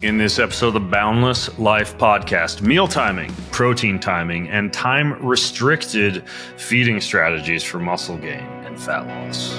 In this episode of the Boundless Life podcast, meal timing, protein timing, and time-restricted feeding strategies for muscle gain and fat loss.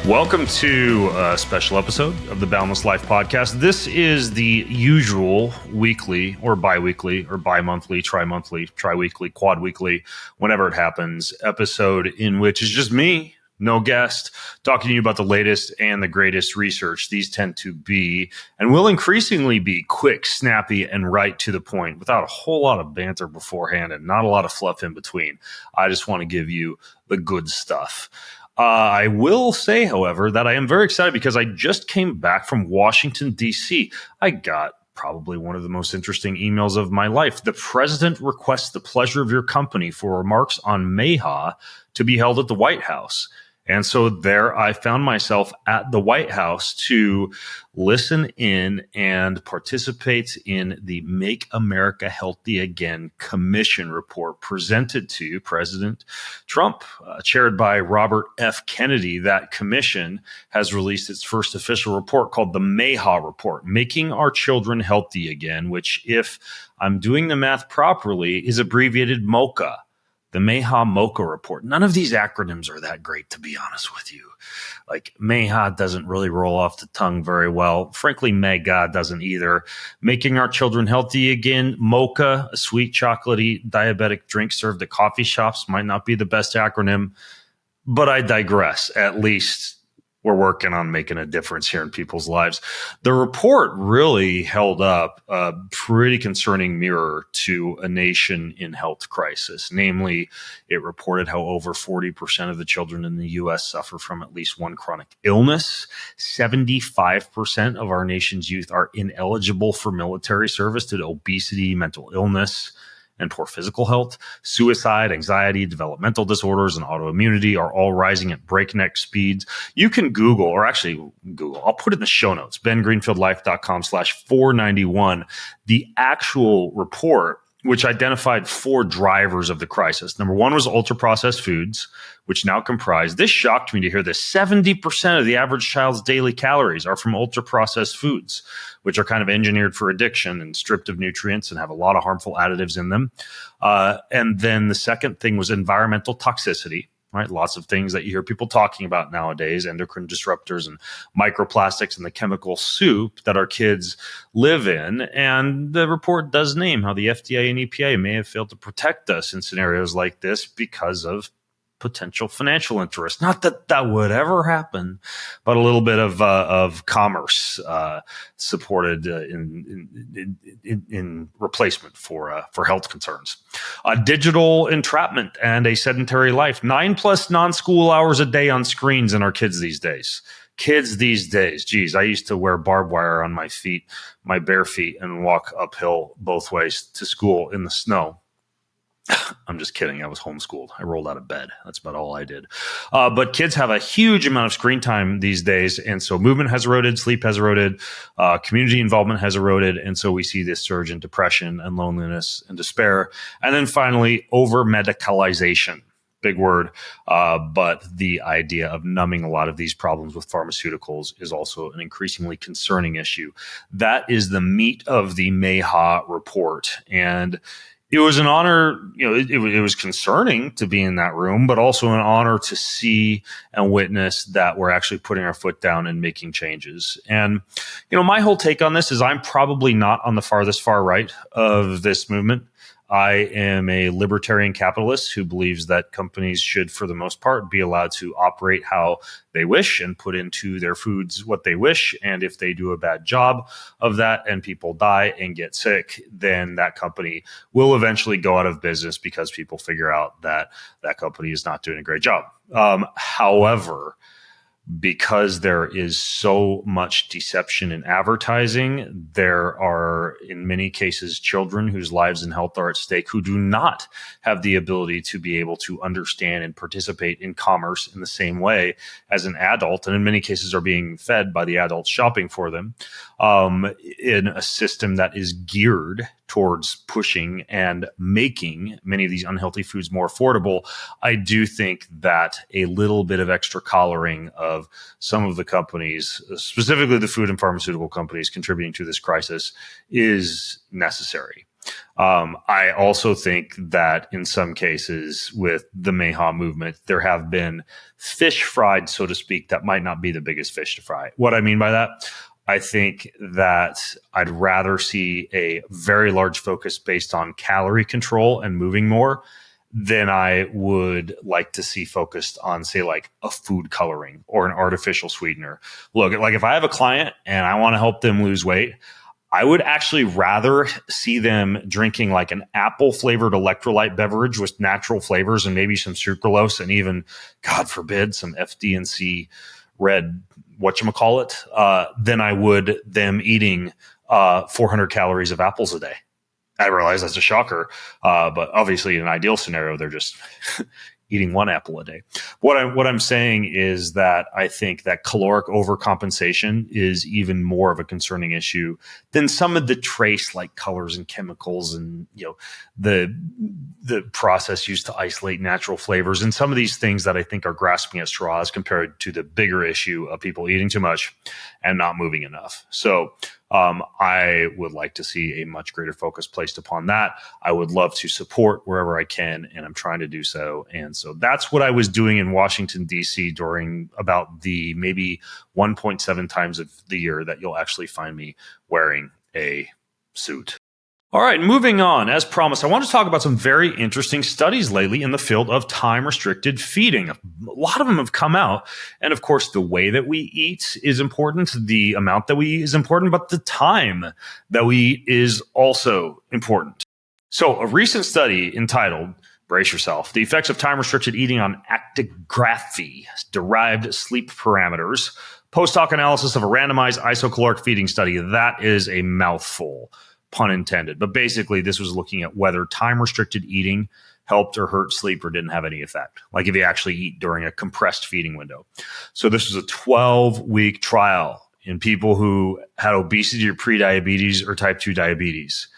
Welcome to a special episode of the Boundless Life podcast. This is the usual weekly or bi-weekly or bi-monthly, tri-monthly, tri-weekly, quad-weekly, whenever it happens, episode in which is just me, no guest, talking to you about the latest and the greatest research. These tend to be, and will increasingly be, quick, snappy, and right to the point without a whole lot of banter beforehand and not a lot of fluff in between. I just want to give you the good stuff. I will say, however, that I am very excited because I just came back from Washington, D.C. I got probably one of the most interesting emails of my life. The president requests the pleasure of your company for remarks on MAHA to be held at the White House. And so there I found myself at the White House to listen in and participate in the Make America Healthy Again Commission report presented to President Trump, chaired by Robert F. Kennedy. That commission has released its first official report called the MAHA report, Making Our Children Healthy Again, which, if I'm doing the math properly, is abbreviated MOCA. The MAHA-MOCA report. None of these acronyms are that great, to be honest with you. Like, MAHA doesn't really roll off the tongue very well. Frankly, MEGA doesn't either. Making Our Children Healthy Again, MOCA, a sweet chocolatey diabetic drink served at coffee shops, might not be the best acronym, but I digress. At least we're working on making a difference here in people's lives. The report really held up a pretty concerning mirror to a nation in health crisis. Namely, it reported how over 40% of the children in the U.S. suffer from at least one chronic illness. 75% of our nation's youth are ineligible for military service due to obesity, mental illness, and poor physical health. Suicide, anxiety, developmental disorders, and autoimmunity are all rising at breakneck speeds. You can Google, or actually Google, I'll put it in the show notes, bengreenfieldlife.com/491, the actual report, which identified four drivers of the crisis. Number one was ultra-processed foods, which now comprise, this shocked me to hear this, 70% of the average child's daily calories are from ultra-processed foods, which are kind of engineered for addiction and stripped of nutrients and have a lot of harmful additives in them. And then the second thing was environmental toxicity, right? Lots of things that you hear people talking about nowadays, endocrine disruptors and microplastics in the chemical soup that our kids live in. And the report does name how the FDA and EPA may have failed to protect us in scenarios like this because of potential financial interest. Not that that would ever happen, but a little bit of commerce supported in replacement for health concerns. Digital entrapment and a sedentary life. 9+ non-school hours a day on screens in our kids these days. Geez, I used to wear barbed wire on my feet, my bare feet, and walk uphill both ways to school in the snow. I'm just kidding. I was homeschooled. I rolled out of bed. That's about all I did. But kids have a huge amount of screen time these days. And so movement has eroded, sleep has eroded, community involvement has eroded. And so we see this surge in depression and loneliness and despair. And then finally, over-medicalization. Big word. But the idea of numbing a lot of these problems with pharmaceuticals is also an increasingly concerning issue. That is the meat of the MAHA report. And it was an honor, it was concerning to be in that room, but also an honor to see and witness that we're actually putting our foot down and making changes. And, my whole take on this is I'm probably not on the farthest far right of this movement. I am a libertarian capitalist who believes that companies should, for the most part, be allowed to operate how they wish and put into their foods what they wish. And if they do a bad job of that and people die and get sick, then that company will eventually go out of business because people figure out that that company is not doing a great job. However, because there is so much deception in advertising, there are, in many cases, children whose lives and health are at stake who do not have the ability to be able to understand and participate in commerce in the same way as an adult, and in many cases are being fed by the adults shopping for them, in a system that is geared towards pushing and making many of these unhealthy foods more affordable, I do think that a little bit of extra collaring of some of the companies, specifically the food and pharmaceutical companies contributing to this crisis, is necessary. I also think that in some cases with the Mayhaw movement, there have been fish fried, so to speak, that might not be the biggest fish to fry. What I mean by that, I think that I'd rather see a very large focus based on calorie control and moving more than I would like to see focused on, say, like a food coloring or an artificial sweetener. Look, like if I have a client and I want to help them lose weight, I would actually rather see them drinking like an apple flavored electrolyte beverage with natural flavors and maybe some sucralose and even, God forbid, some FD&C red whatchamacallit, than I would them eating 400 calories of apples a day. I realize that's a shocker, but obviously in an ideal scenario, they're just eating one apple a day. What I'm saying is that I think that caloric overcompensation is even more of a concerning issue than some of the trace like colors and chemicals and the process used to isolate natural flavors and some of these things that I think are grasping at straws compared to the bigger issue of people eating too much and not moving enough. So I would like to see a much greater focus placed upon that. I would love to support wherever I can, and I'm trying to do so. And so that's what I was doing in Washington, D.C. during about the maybe 1.7 times of the year that you'll actually find me wearing a suit. All right, moving on. As promised, I want to talk about some very interesting studies lately in the field of time-restricted feeding. A lot of them have come out. And of course, the way that we eat is important. The amount that we eat is important, but the time that we eat is also important. So a recent study entitled, brace yourself, The Effects of Time-Restricted Eating on Actigraphy-Derived Sleep Parameters, post-hoc analysis of a randomized isocaloric feeding study. That is a mouthful. Pun intended. But basically, this was looking at whether time-restricted eating helped or hurt sleep or didn't have any effect, like if you actually eat during a compressed feeding window. So this was a 12-week trial in people who had obesity or prediabetes or type 2 diabetes.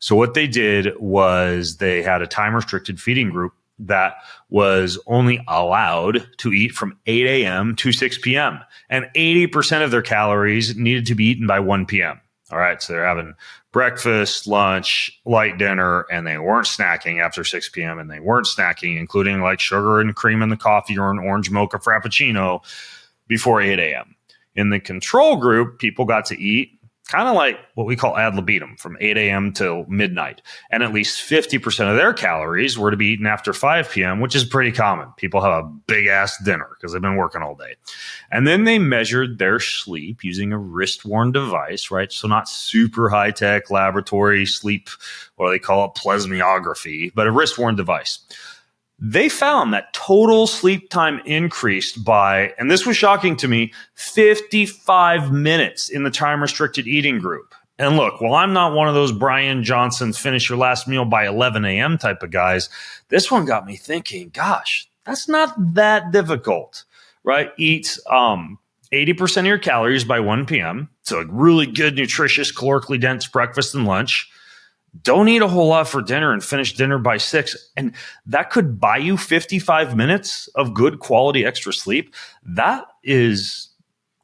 So what they did was they had a time-restricted feeding group that was only allowed to eat from 8 a.m. to 6 p.m. And 80% of their calories needed to be eaten by 1 p.m. All right, so they're having breakfast, lunch, light dinner, and they weren't snacking after 6 p.m. and they weren't snacking, including like sugar and cream in the coffee or an orange mocha frappuccino before 8 a.m. In the control group, people got to eat kind of like what we call ad libitum from 8 a.m. till midnight. And at least 50% of their calories were to be eaten after 5 p.m., which is pretty common. People have a big ass dinner because they've been working all day. And then they measured their sleep using a wrist-worn device, right? So not super high-tech laboratory sleep, or they call it plethysmography, but a wrist-worn device. They found that total sleep time increased by, and this was shocking to me, 55 minutes in the time-restricted eating group. And look, while I'm not one of those Brian Johnson's finish your last meal by 11 a.m. type of guys, this one got me thinking, gosh, that's not that difficult, right? Eat 80% of your calories by 1 p.m. So a really good, nutritious, calorically dense breakfast and lunch. Don't eat a whole lot for dinner and finish dinner by 6. And that could buy you 55 minutes of good quality extra sleep. That is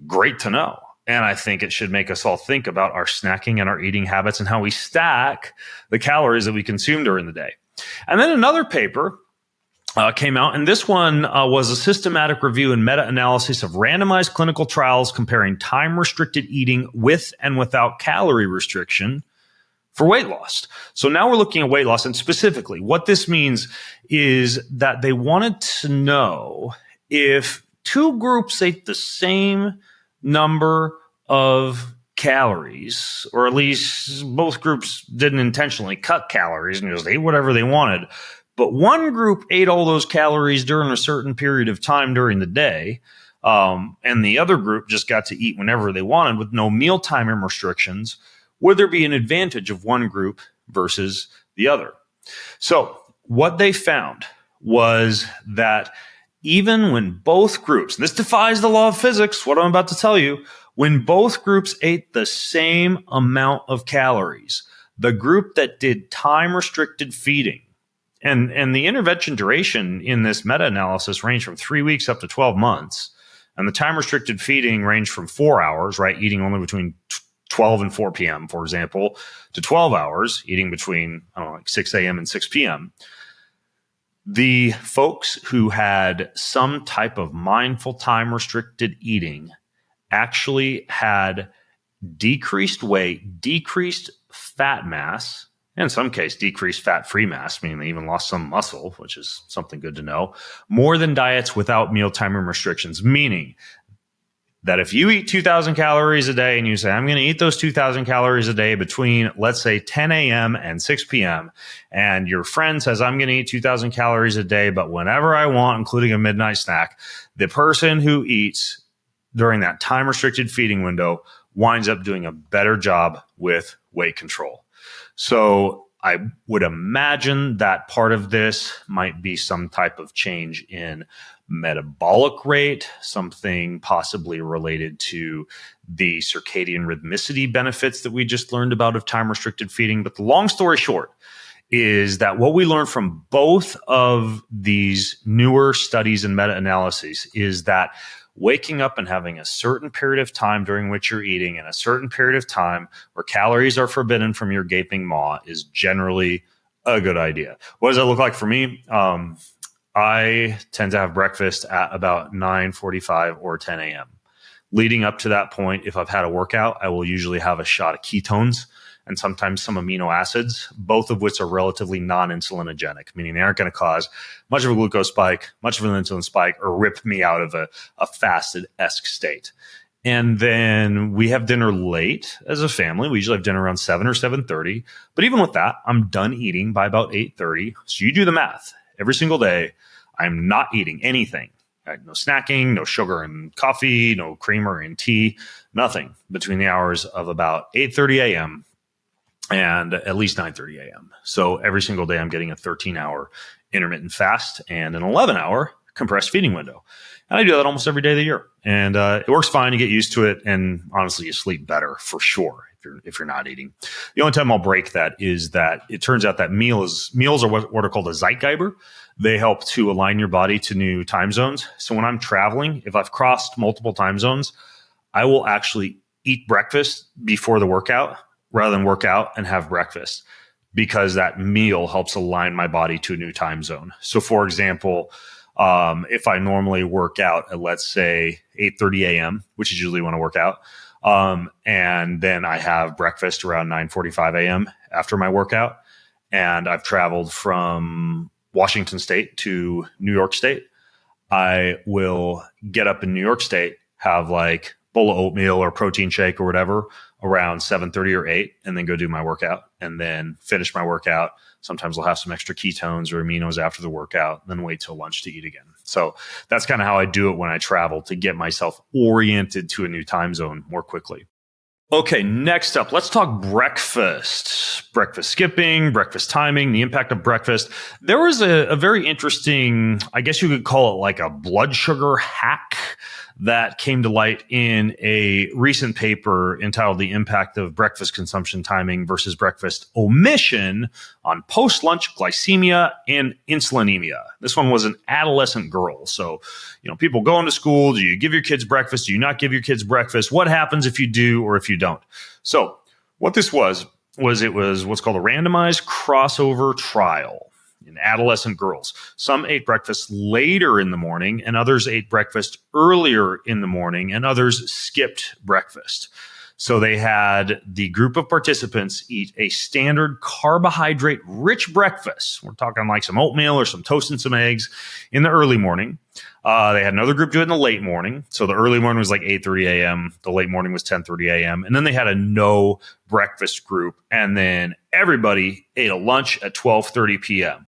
great to know. And I think it should make us all think about our snacking and our eating habits and how we stack the calories that we consume during the day. And then another paper came out, and this one was a systematic review and meta-analysis of randomized clinical trials comparing time-restricted eating with and without calorie restriction for weight loss. So now we're looking at weight loss, and specifically what this means is that they wanted to know if two groups ate the same number of calories, or at least both groups didn't intentionally cut calories and just ate whatever they wanted, but one group ate all those calories during a certain period of time during the day, and the other group just got to eat whenever they wanted with no mealtime restrictions, would there be an advantage of one group versus the other? So what they found was that even when both groups, and this defies the law of physics, what I'm about to tell you, when both groups ate the same amount of calories, The group that did time-restricted feeding, and the intervention duration in this meta-analysis ranged from 3 weeks up to 12 months, and the time-restricted feeding ranged from 4 hours, right, eating only between 12 and 4 p.m., for example, to 12 hours, eating between, like 6 a.m. and 6 p.m. The folks who had some type of mindful time-restricted eating actually had decreased weight, decreased fat mass, in some case, decreased fat-free mass, meaning they even lost some muscle, which is something good to know, more than diets without mealtime restrictions, meaning that if you eat 2,000 calories a day and you say, I'm going to eat those 2,000 calories a day between, let's say, 10 a.m. and 6 p.m., and your friend says, I'm going to eat 2,000 calories a day, but whenever I want, including a midnight snack, the person who eats during that time-restricted feeding window winds up doing a better job with weight control. So I would imagine that part of this might be some type of change in metabolic rate, something possibly related to the circadian rhythmicity benefits that we just learned about of time-restricted feeding. But the long story short is that what we learned from both of these newer studies and meta-analyses is that waking up and having a certain period of time during which you're eating and a certain period of time where calories are forbidden from your gaping maw is generally a good idea. What does that look like for me? I tend to have breakfast at about 9:45 or 10 a.m. Leading up to that point, if I've had a workout, I will usually have a shot of ketones and sometimes some amino acids, both of which are relatively non-insulinogenic, meaning they aren't going to cause much of a glucose spike, much of an insulin spike, or rip me out of a fasted-esque state. And then we have dinner late as a family. We usually have dinner around 7 or 7:30. But even with that, I'm done eating by about 8:30. So you do the math. Every single day, I'm not eating anything. No snacking, no sugar and coffee, no creamer and tea, nothing between the hours of about 8:30 a.m. and at least 9:30 a.m. So every single day I'm getting a 13-hour intermittent fast and an 11-hour compressed feeding window. And I do that almost every day of the year. And it works fine. You get used to it. And honestly, you sleep better for sure if you're not eating. The only time I'll break that is that it turns out that meals are what are called a Zeitgeber. They help to align your body to new time zones. So when I'm traveling, if I've crossed multiple time zones, I will actually eat breakfast before the workout rather than work out and have breakfast, because that meal helps align my body to a new time zone. So for example, if I normally work out at, let's say, 8:30 a.m., which is usually when I work out, and then I have breakfast around 9:45 a.m. after my workout, and I've traveled from Washington State to New York State, I will get up in New York State, have like a bowl of oatmeal or protein shake or whatever around 7:30 or 8, and then go do my workout and then finish my workout. Sometimes I'll have some extra ketones or aminos after the workout, then wait till lunch to eat again. So that's kind of how I do it when I travel to get myself oriented to a new time zone more quickly. Okay, next up, let's talk breakfast. Breakfast skipping, breakfast timing, the impact of breakfast. There was a very interesting, I guess you could call it like a blood sugar hack that came to light in a recent paper entitled The Impact of Breakfast Consumption Timing versus Breakfast Omission on Post-Lunch Glycemia and Insulinemia. This one was an adolescent girl. So, people going to school, do you give your kids breakfast? Do you not give your kids breakfast? What happens if you do or if you don't? So what this was it was what's called a randomized crossover trial in adolescent girls. Some ate breakfast later in the morning and others ate breakfast earlier in the morning and others skipped breakfast. So they had the group of participants eat a standard carbohydrate-rich breakfast. We're talking like some oatmeal or some toast and some eggs in the early morning. They had another group do it in the late morning. So the early morning was like 8:30 a.m. The late morning was 10:30 a.m. And then they had a no breakfast group. And then everybody ate a lunch at 12:30 p.m.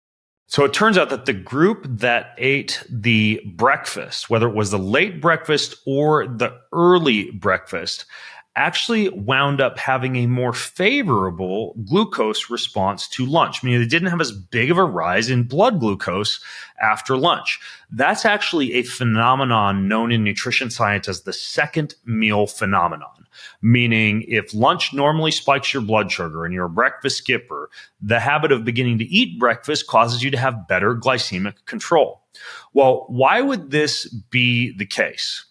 So it turns out that the group that ate the breakfast, whether it was the late breakfast or the early breakfast, actually wound up having a more favorable glucose response to lunch, meaning they didn't have as big of a rise in blood glucose after lunch. That's actually a phenomenon known in nutrition science as the second meal phenomenon, meaning if lunch normally spikes your blood sugar and you're a breakfast skipper, the habit of beginning to eat breakfast causes you to have better glycemic control. Well, why would this be the case?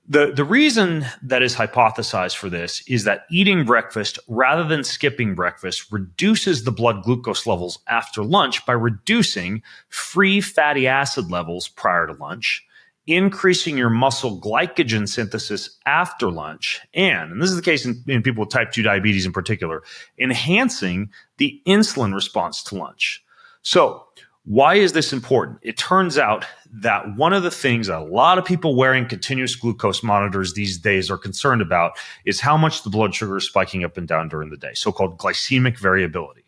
The reason that is hypothesized for this is that eating breakfast rather than skipping breakfast reduces the blood glucose levels after lunch by reducing free fatty acid levels prior to lunch, increasing your muscle glycogen synthesis after lunch, and this is the case in people with type 2 diabetes in particular, enhancing the insulin response to lunch. So why is this important? It turns out that one of the things that a lot of people wearing continuous glucose monitors these days are concerned about is how much the blood sugar is spiking up and down during the day, so-called glycemic variability.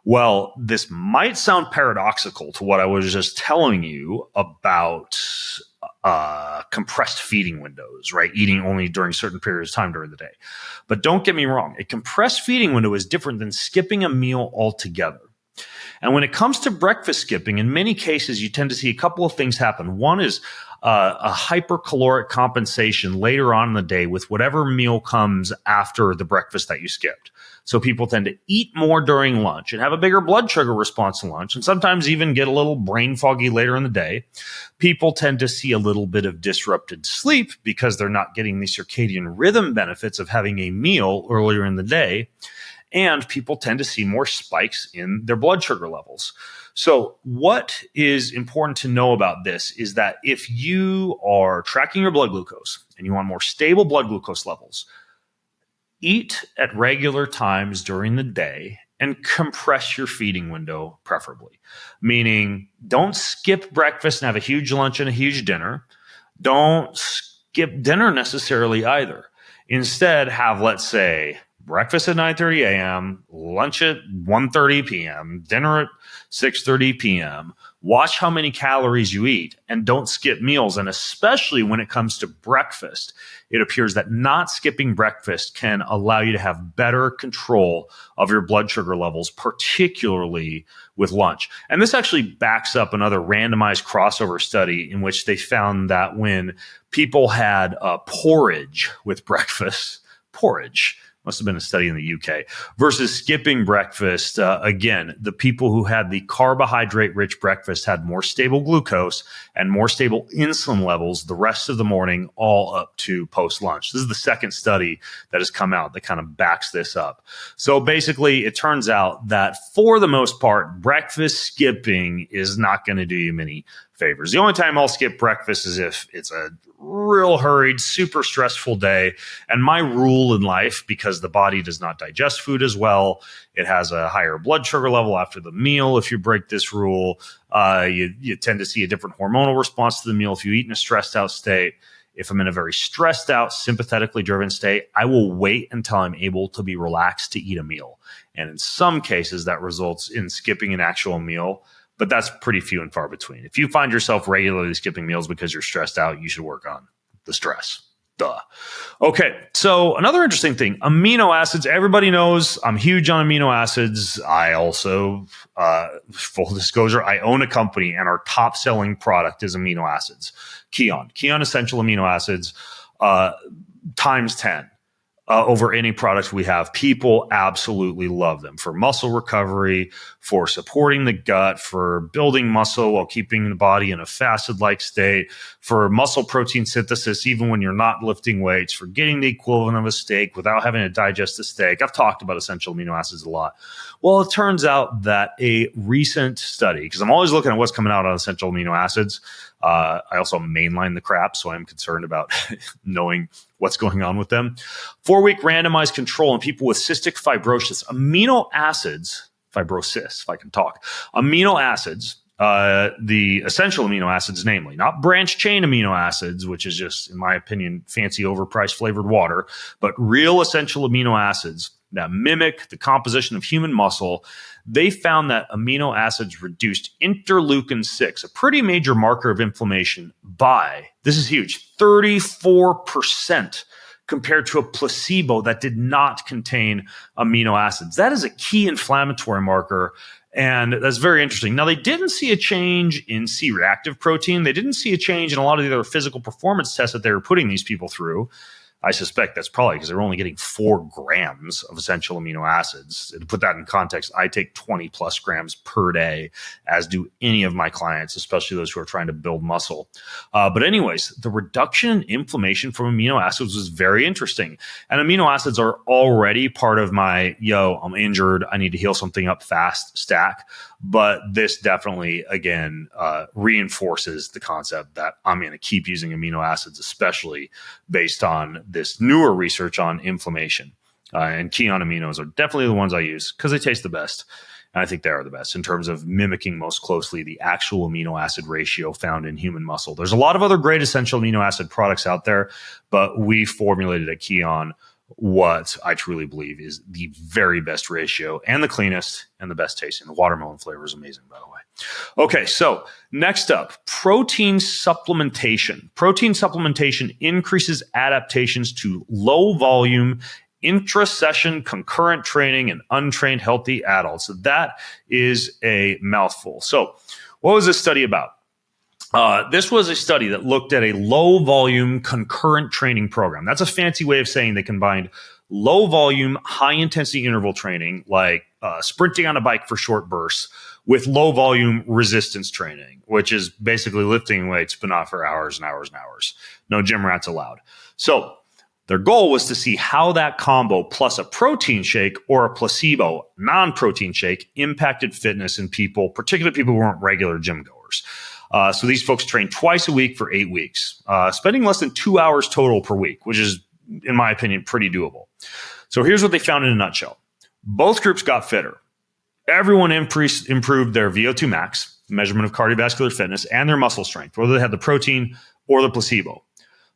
Well, this might sound paradoxical to what I was just telling you about compressed feeding windows, right? Eating only during certain periods of time during the day. But don't get me wrong, a compressed feeding window is different than skipping a meal altogether. And when it comes to breakfast skipping, in many cases, you tend to see a couple of things happen. One is a hypercaloric compensation later on in the day with whatever meal comes after the breakfast that you skipped. So people tend to eat more during lunch and have a bigger blood sugar response to lunch, and sometimes even get a little brain foggy later in the day. People tend to see a little bit of disrupted sleep because they're not getting the circadian rhythm benefits of having a meal earlier in the day. And people tend to see more spikes in their blood sugar levels. So what is important to know about this is that if you are tracking your blood glucose and you want more stable blood glucose levels, eat at regular times during the day and compress your feeding window preferably. Meaning don't skip breakfast and have a huge lunch and a huge dinner. Don't skip dinner necessarily either. Instead, have, let's say, breakfast at 9:30 a.m., lunch at 1:30 p.m., dinner at 6:30 p.m. Watch how many calories you eat and don't skip meals. And especially when it comes to breakfast, it appears that not skipping breakfast can allow you to have better control of your blood sugar levels, particularly with lunch. And this actually backs up another randomized crossover study in which they found that when people had porridge with breakfast, porridge, must have been a study in the UK, versus skipping breakfast. Again, the people who had the carbohydrate-rich breakfast had more stable glucose and more stable insulin levels the rest of the morning, all up to post-lunch. This is the second study that has come out that kind of backs this up. So basically, it turns out that for the most part, breakfast skipping is not going to do you many favors. The only time I'll skip breakfast is if it's a real hurried, super stressful day. And my rule in life, because the body does not digest food as well, it has a higher blood sugar level after the meal. If you break this rule, you tend to see a different hormonal response to the meal if you eat in a stressed out state. If I'm in a very stressed out, sympathetically driven state, I will wait until I'm able to be relaxed to eat a meal. And in some cases, that results in skipping an actual meal. But that's pretty few and far between. If you find yourself regularly skipping meals because you're stressed out, you should work on the stress. Duh. Okay, so another interesting thing, amino acids. Everybody knows I'm huge on amino acids. I also, full disclosure, I own a company and our top selling product is amino acids. Kion Essential Amino Acids, times 10. Over any product we have. People absolutely love them for muscle recovery, for supporting the gut, for building muscle while keeping the body in a fasted-like state, for muscle protein synthesis even when you're not lifting weights, for getting the equivalent of a steak without having to digest a steak. I've talked about essential amino acids a lot. Well, it turns out that a recent study, because I'm always looking at what's coming out on essential amino acids. I also mainline the crap, so I'm concerned about knowing what's going on with them. 4-week randomized control in people with cystic fibrosis. Amino acids, fibrosis, if I can talk. Amino acids, the essential amino acids, namely, not branch chain amino acids, which is just, in my opinion, fancy overpriced flavored water, but real essential amino acids that mimic the composition of human muscle. They found that amino acids reduced interleukin-6, a pretty major marker of inflammation, by, this is huge, 34% compared to a placebo that did not contain amino acids. That is a key inflammatory marker. And that's very interesting. Now, they didn't see a change in C-reactive protein. They didn't see a change in a lot of the other physical performance tests that they were putting these people through. I suspect that's probably because they're only getting 4 grams of essential amino acids. To put that in context, I take 20 plus grams per day, as do any of my clients, especially those who are trying to build muscle. But anyways, the reduction in inflammation from amino acids was very interesting. And amino acids are already part of my, I'm injured, I need to heal something up fast stack. But this definitely, again, reinforces the concept that I'm going to keep using amino acids, especially based on this newer research on inflammation. And Keon aminos are definitely the ones I use because they taste the best. And I think they are the best in terms of mimicking most closely the actual amino acid ratio found in human muscle. There's a lot of other great essential amino acid products out there, but we formulated at Keon what I truly believe is the very best ratio and the cleanest and the best tasting. The watermelon flavor is amazing, by the way. Okay, so next up, protein supplementation. Protein supplementation increases adaptations to low volume intra-session concurrent training in untrained healthy adults. So that is a mouthful. So what was this study about? This was a study that looked at a low volume concurrent training program. That's a fancy way of saying they combined low volume, high intensity interval training, like sprinting on a bike for short bursts, with low volume resistance training, which is basically lifting weights, but not for hours and hours and hours. No gym rats allowed. So their goal was to see how that combo plus a protein shake or a placebo non-protein shake impacted fitness in people, particularly people who weren't regular gym goers. So these folks trained twice a week for 8 weeks, spending less than 2 hours total per week, which is, in my opinion, pretty doable. So here's what they found in a nutshell. Both groups got fitter. Everyone improved their VO2 max, measurement of cardiovascular fitness, and their muscle strength, whether they had the protein or the placebo.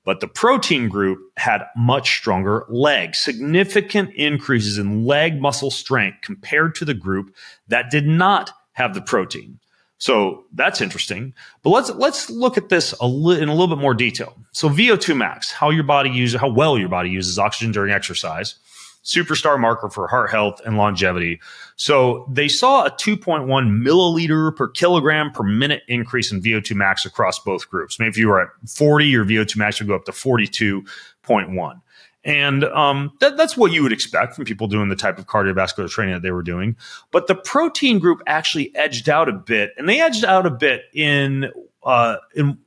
But the protein group had much stronger legs, significant increases in leg muscle strength compared to the group that did not have the protein. So that's interesting. But let's look at this in a little bit more detail. So VO2 max, how well your body uses oxygen during exercise, superstar marker for heart health and longevity. So they saw a 2.1 milliliter per kilogram per minute increase in VO2 max across both groups. Maybe if you were at 40, your VO2 max would go up to 42.1. And that's what you would expect from people doing the type of cardiovascular training that they were doing. But the protein group actually edged out a bit, and they edged out a bit in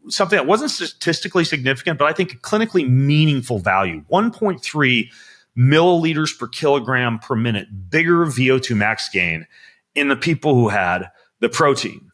something that wasn't statistically significant, but I think a clinically meaningful value. 1.3 milliliters per kilogram per minute, bigger VO2 max gain in the people who had the protein.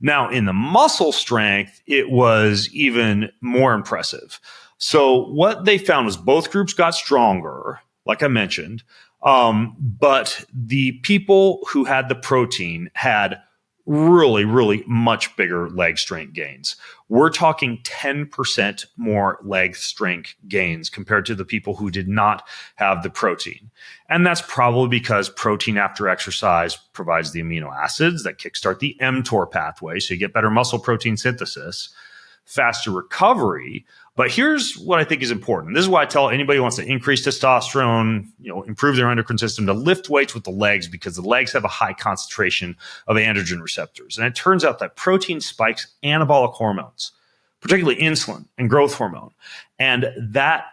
Now, in the muscle strength, it was even more impressive. So what they found was both groups got stronger, like I mentioned, but the people who had the protein had really, really much bigger leg strength gains. We're talking 10% more leg strength gains compared to the people who did not have the protein. And that's probably because protein after exercise provides the amino acids that kickstart the mTOR pathway, so you get better muscle protein synthesis, faster recovery. But here's what I think is important. This is why I tell anybody who wants to increase testosterone, improve their endocrine system, to lift weights with the legs, because the legs have a high concentration of androgen receptors. And it turns out that protein spikes anabolic hormones, particularly insulin and growth hormone. And that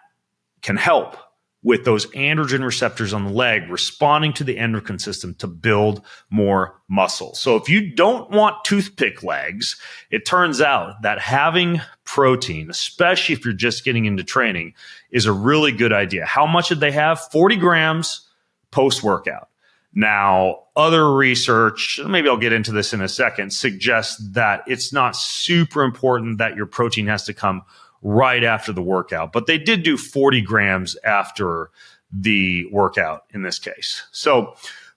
can help with those androgen receptors on the leg responding to the endocrine system to build more muscle. So if you don't want toothpick legs, it turns out that having protein, especially if you're just getting into training, is a really good idea. How much did they have? 40 grams post-workout. Now, other research, maybe I'll get into this in a second, suggests that it's not super important that your protein has to come right after the workout, but they did do 40 grams after the workout in this case. So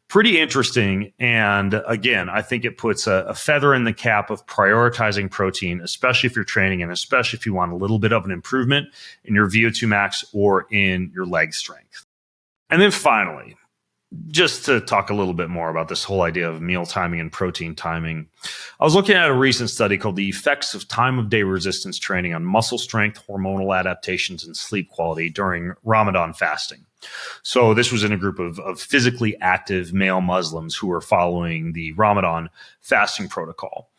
pretty interesting. And again, I think it puts a feather in the cap of prioritizing protein, especially if you're training and especially if you want a little bit of an improvement in your VO2 max or in your leg strength. And then finally, just to talk a little bit more about this whole idea of meal timing and protein timing, I was looking at a recent study called The Effects of Time of Day Resistance Training on Muscle Strength, Hormonal Adaptations, and Sleep Quality During Ramadan Fasting. So this was in a group of physically active male Muslims who were following the Ramadan fasting protocol.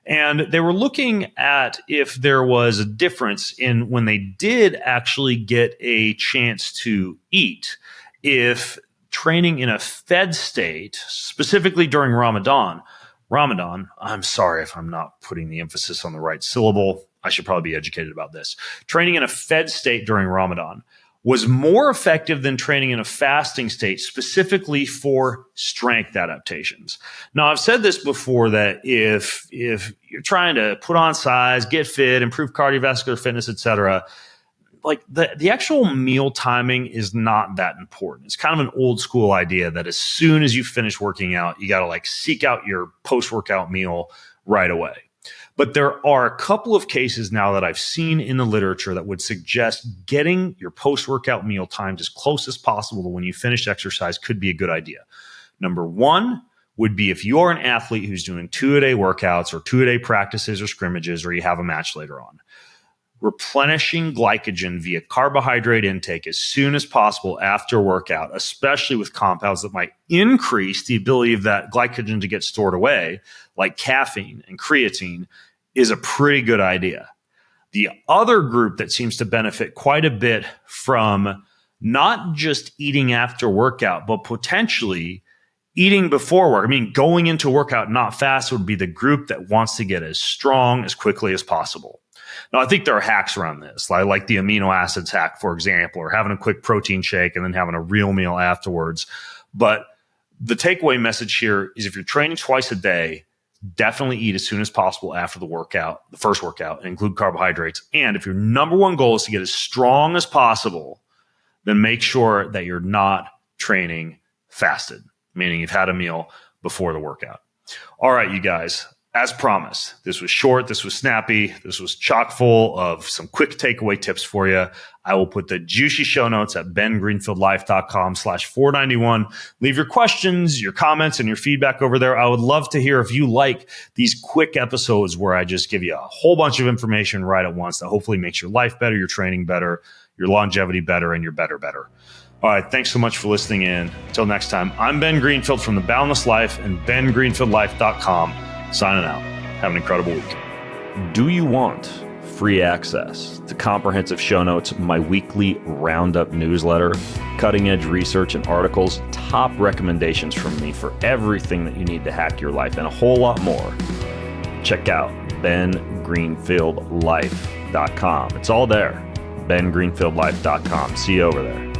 And they were looking at if there was a difference in when they did actually get a chance to eat, if training in a fed state, specifically during Ramadan, I'm sorry if I'm not putting the emphasis on the right syllable. I should probably be educated about this. Training in a fed state during Ramadan was more effective than training in a fasting state, specifically for strength adaptations. Now, I've said this before that if you're trying to put on size, get fit, improve cardiovascular fitness, etc., like the actual meal timing is not that important. It's kind of an old school idea that as soon as you finish working out, you got to like seek out your post-workout meal right away. But there are a couple of cases now that I've seen in the literature that would suggest getting your post-workout meal timed as close as possible to when you finish exercise could be a good idea. Number one would be if you're an athlete who's doing 2-a-day workouts or 2-a-day practices or scrimmages, or you have a match later on. Replenishing glycogen via carbohydrate intake as soon as possible after workout, especially with compounds that might increase the ability of that glycogen to get stored away, like caffeine and creatine, is a pretty good idea. The other group that seems to benefit quite a bit from not just eating after workout, but potentially eating before work, going into workout not fast, would be the group that wants to get as strong as quickly as possible. Now, I think there are hacks around this, like the amino acids hack, for example, or having a quick protein shake and then having a real meal afterwards. But the takeaway message here is if you're training twice a day, definitely eat as soon as possible after the first workout, and include carbohydrates. And if your number one goal is to get as strong as possible, then make sure that you're not training fasted, meaning you've had a meal before the workout. All right, you guys. As promised, this was short, this was snappy, this was chock full of some quick takeaway tips for you. I will put the juicy show notes at bengreenfieldlife.com/491. Leave your questions, your comments, and your feedback over there. I would love to hear if you like these quick episodes where I just give you a whole bunch of information right at once that hopefully makes your life better, your training better, your longevity better, and your better. All right, thanks so much for listening in. Until next time, I'm Ben Greenfield from The Boundless Life and bengreenfieldlife.com. Signing out. Have an incredible week. Do you want free access to comprehensive show notes, my weekly roundup newsletter, cutting edge research and articles, top recommendations from me for everything that you need to hack your life, and a whole lot more? Check out bengreenfieldlife.com. It's all there. bengreenfieldlife.com. See you over there.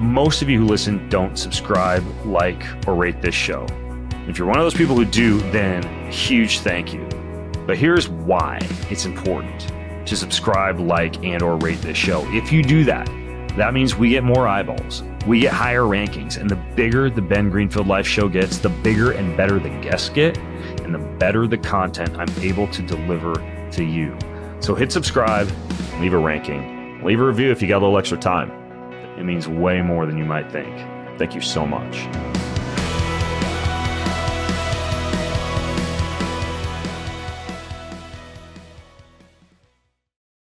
Most of you who listen don't subscribe, like, or rate this show. If you're one of those people who do, then huge thank you. But here's why it's important to subscribe, like, and or rate this show. If you do that, that means we get more eyeballs, we get higher rankings, and the bigger the Ben Greenfield Life show gets, the bigger and better the guests get, and the better the content I'm able to deliver to you. So hit subscribe, leave a ranking, leave a review if you got a little extra time. It means way more than you might think. Thank you so much.